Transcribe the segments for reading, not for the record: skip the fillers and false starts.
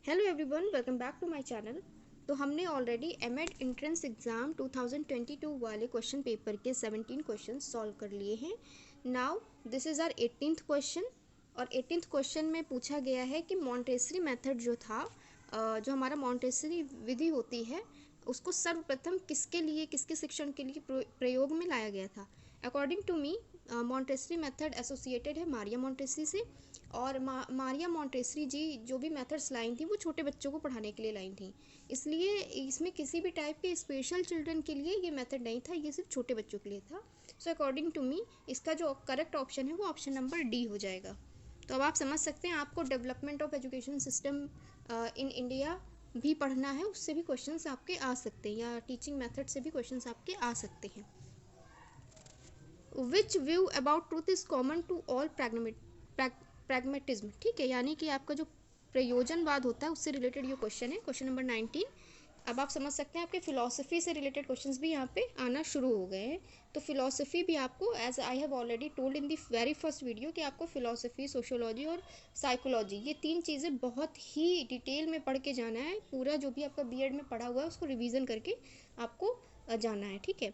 Hello everyone, welcome back to my channel. तो हमने already MEd entrance exam 2022 वाले question paper के 17 question solve कर लिए हैं। Now this is our 18th question. और 18th क्वेश्चन में पूछा गया है कि मॉन्टेसरी मेथड जो था, जो हमारा मॉन्टेसरी विधि होती है, उसको सर्वप्रथम किसके लिए, किसके शिक्षण के लिए प्रयोग में लाया गया था। According to me, Montessori method associated है मारिया मॉन्टेसरी से। और मारिया मॉन्टेसरी जी जो भी मेथड्स लाई थी वो छोटे बच्चों को पढ़ाने के लिए लाई थी, इसलिए इसमें किसी भी टाइप के स्पेशल चिल्ड्रन के लिए ये मेथड नहीं था, ये सिर्फ छोटे बच्चों के लिए था। सो अकॉर्डिंग टू मी इसका जो करेक्ट ऑप्शन है वो ऑप्शन नंबर डी हो जाएगा। तो अब आप समझ सकते हैं, आपको development of education system in India भी पढ़ना है, उससे भी क्वेश्चंस आपके आ सकते हैं, या टीचिंग मेथड से भी क्वेश्चंस आपके आ सकते हैं। Which view about truth is common to all pragmatism, ठीक है, यानी कि आपका जो प्रयोजनवाद होता है उससे रिलेटेड ये क्वेश्चन है, क्वेश्चन नंबर 19। अब आप समझ सकते हैं आपके फिलॉसफी से रिलेटेड क्वेश्चंस भी यहाँ पे आना शुरू हो गए हैं। तो फिलॉसफी भी आपको, as I have already told in the very first video, कि आपको फिलॉसफी, सोशियोलॉजी और साइकोलॉजी, ये तीन चीज़ें बहुत ही डिटेल में पढ़ के जाना है। पूरा जो भी आपका बीएड में पढ़ा हुआ है उसको रिवीजन करके आपको जाना है, ठीक है।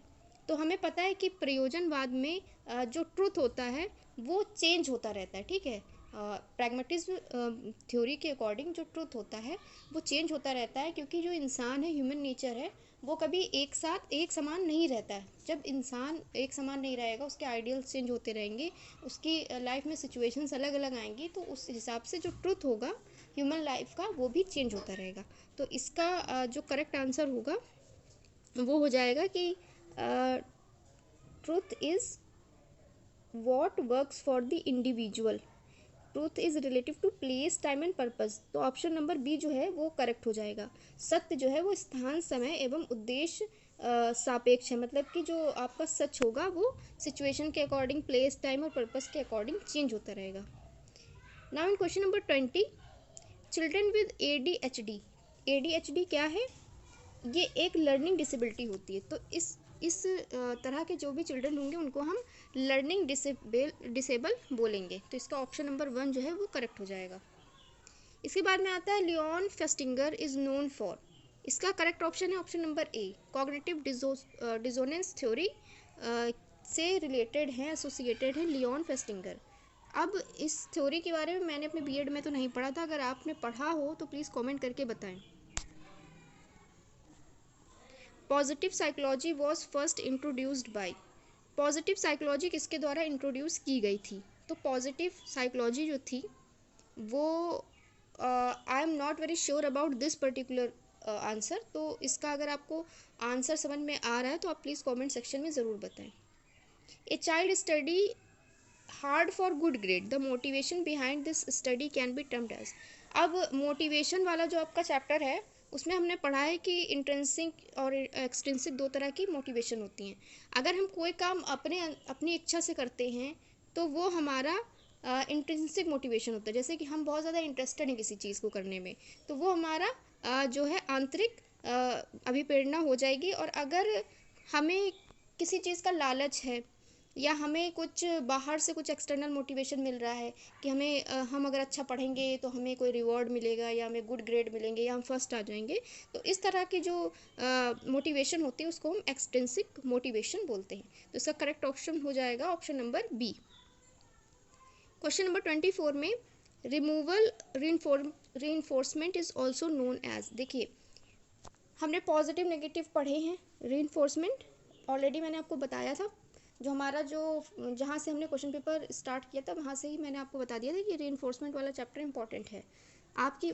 तो हमें पता है कि प्रयोजनवाद में जो ट्रुथ होता है वो चेंज होता रहता है, ठीक है। प्रैग्मेटिज्म थ्योरी के अकॉर्डिंग जो ट्रुथ होता है वो चेंज होता रहता है, क्योंकि जो इंसान है, ह्यूमन नेचर है, वो कभी एक साथ एक समान नहीं रहता है। जब इंसान एक समान नहीं रहेगा, उसके आइडियल्स चेंज होते रहेंगे, उसकी लाइफ में सिचुएशंस अलग अलग आएंगी, तो उस हिसाब से जो ट्रुथ होगा ह्यूमन लाइफ का वो भी चेंज होता रहेगा। तो इसका जो करेक्ट आंसर होगा वो हो जाएगा कि truth is what works for the individual. Truth is relative to place, time and purpose. तो ऑप्शन नंबर बी जो है वो करेक्ट हो जाएगा। सत्य जो है वो स्थान, समय एवं उद्देश्य सापेक्ष है, मतलब कि जो आपका सच होगा वो सिचुएशन के अकॉर्डिंग, प्लेस, टाइम और पर्पस के अकॉर्डिंग चेंज होता रहेगा। Now in question number 20, children with ADHD। ADHD क्या है? ये एक लर्निंग डिसेबिलिटी होती है। तो इस तरह के जो भी चिल्ड्रन होंगे उनको हम लर्निंग डिसेबल बोलेंगे। तो इसका ऑप्शन नंबर 1 जो है वो करेक्ट हो जाएगा। इसके बाद में आता है Leone Festinger is known for. इसका करेक्ट ऑप्शन है option number A, cognitive dissonance theory से रिलेटेड है, एसोसिएटेड है लियोन फेस्टिंगर। अब इस थ्योरी के बारे में मैंने अपने बीएड में तो नहीं पढ़ा था, अगर आपने पढ़ा हो तो प्लीज़ कमेंट करके बताएं। Positive psychology was first introduced by. Positive psychology किसके द्वारा इंट्रोड्यूस की गई थी? तो पॉजिटिव साइकोलॉजी जो थी वो, I am not very sure about this particular answer. तो इसका अगर आपको आंसर समझ में आ रहा है तो आप प्लीज़ कमेंट सेक्शन में ज़रूर बताएं। A child study hard for good grade, the motivation behind this study can be termed as. अब मोटिवेशन वाला जो आपका चैप्टर है उसमें हमने पढ़ा है कि इंट्रिंसिक और एक्सट्रिंसिक दो तरह की मोटिवेशन होती हैं। अगर हम कोई काम अपनी इच्छा से करते हैं तो वो हमारा इंट्रिंसिक मोटिवेशन होता है, जैसे कि हम बहुत ज़्यादा इंटरेस्टेड हैं किसी चीज़ को करने में, तो वो हमारा जो है आंतरिक अभिप्रेरणा हो जाएगी। और अगर हमें किसी चीज़ का लालच है, या हमें कुछ बाहर से कुछ एक्सटर्नल मोटिवेशन मिल रहा है कि हम अगर अच्छा पढ़ेंगे तो हमें कोई रिवॉर्ड मिलेगा, या हमें गुड ग्रेड मिलेंगे, या हम फर्स्ट आ जाएंगे, तो इस तरह की जो मोटिवेशन होती है उसको हम एक्सट्रिंसिक मोटिवेशन बोलते हैं। तो इसका करेक्ट ऑप्शन हो जाएगा option number B. Question number 24 में, removal reinforcement is also known as. देखिए, हमने पॉजिटिव नेगेटिव पढ़े हैं। रीइंफोर्समेंट ऑलरेडी मैंने आपको बताया था, जो हमारा जहाँ से हमने क्वेश्चन पेपर स्टार्ट किया था वहाँ से ही मैंने आपको बता दिया था कि रीइंफोर्समेंट वाला चैप्टर इंपॉर्टेंट है। आपकी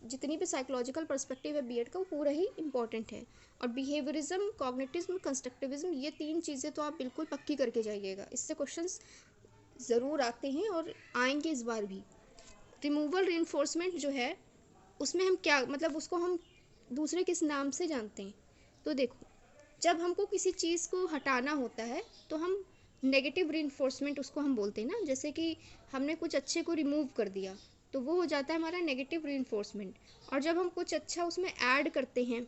जितनी भी साइकोलॉजिकल पर्सपेक्टिव है बीएड का वो पूरा ही इंपॉर्टेंट है। और बिहेवियरिज्म, कॉग्निटिज्म, कंस्ट्रक्टिविज्म, ये तीन चीज़ें तो आप बिल्कुल पक्की करके जाइएगा, इससे क्वेश्चंस ज़रूर आते हैं और आएंगे इस बार भी। रिमूवल रीइंफोर्समेंट जो है उसमें हम क्या, मतलब उसको हम दूसरे किस नाम से जानते हैं? तो देखो, जब हमको किसी चीज़ को हटाना होता है तो हम नेगेटिव रीइंफोर्समेंट उसको हम बोलते हैं ना, जैसे कि हमने कुछ अच्छे को रिमूव कर दिया तो वो हो जाता है हमारा नेगेटिव रीइंफोर्समेंट। और जब हम कुछ अच्छा उसमें ऐड करते हैं,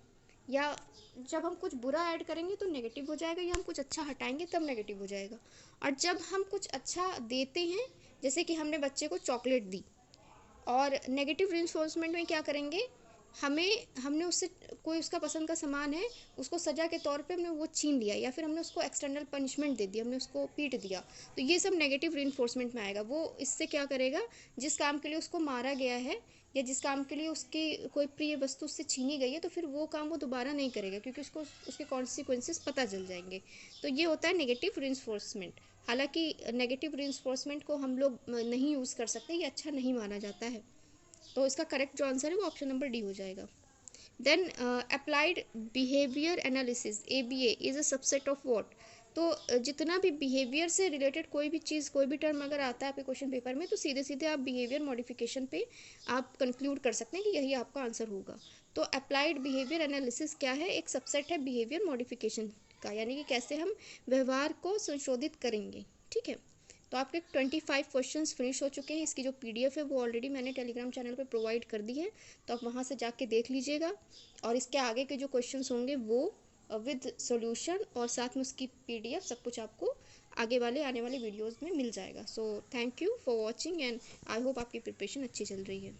या जब हम कुछ बुरा ऐड करेंगे तो नेगेटिव हो जाएगा, या हम कुछ अच्छा हटाएंगे तब नेगेटिव हो जाएगा। और जब हम कुछ अच्छा देते हैं, जैसे कि हमने बच्चे को चॉकलेट दी और नेगेटिव रीइंफोर्समेंट में क्या करेंगे, हमने उससे कोई उसका पसंद का सामान है, उसको सज़ा के तौर पे हमने वो छीन लिया, या फिर हमने उसको एक्सटर्नल पनिशमेंट दे दिया, हमने उसको पीट दिया, तो ये सब नेगेटिव रीइंफोर्समेंट में आएगा। वो इससे क्या करेगा, जिस काम के लिए उसको मारा गया है या जिस काम के लिए उसकी कोई प्रिय वस्तु उससे छीनी गई है, तो फिर वो काम वो दोबारा नहीं करेगा, क्योंकि उसको उसके कॉन्सिक्वेंसेस पता चल जाएंगे। तो ये होता है नेगेटिव रीइंफोर्समेंट। हालांकि नेगेटिव रीइंफोर्समेंट को हम लोग नहीं यूज़ कर सकते, ये अच्छा नहीं माना जाता है। तो इसका करेक्ट जो आंसर है वो ऑप्शन नंबर डी हो जाएगा। Then applied behaviour analysis ABA is a subset of what. तो जितना भी बिहेवियर से रिलेटेड कोई भी चीज़, कोई भी टर्म अगर आता है आपके क्वेश्चन पेपर में, तो सीधे सीधे आप बिहेवियर मॉडिफिकेशन पे आप कंक्लूड कर सकते हैं कि यही आपका आंसर होगा। तो अप्लाइड बिहेवियर एनालिसिस क्या है, एक सबसेट है बिहेवियर मॉडिफिकेशन का, यानी कि कैसे हम व्यवहार को संशोधित करेंगे। ठीक है, तो आपके 25 क्वेश्चंस फिनिश हो चुके हैं। इसकी जो PDF है वो ऑलरेडी मैंने टेलीग्राम चैनल पे प्रोवाइड कर दी है, तो आप वहाँ से जाके देख लीजिएगा। और इसके आगे के जो क्वेश्चंस होंगे वो विद सॉल्यूशन और साथ में उसकी PDF सब कुछ आपको आगे वाले आने वाले वीडियोज़ में मिल जाएगा। So thank you for watching and I hope आपकी प्रिपरेशन अच्छी चल रही है।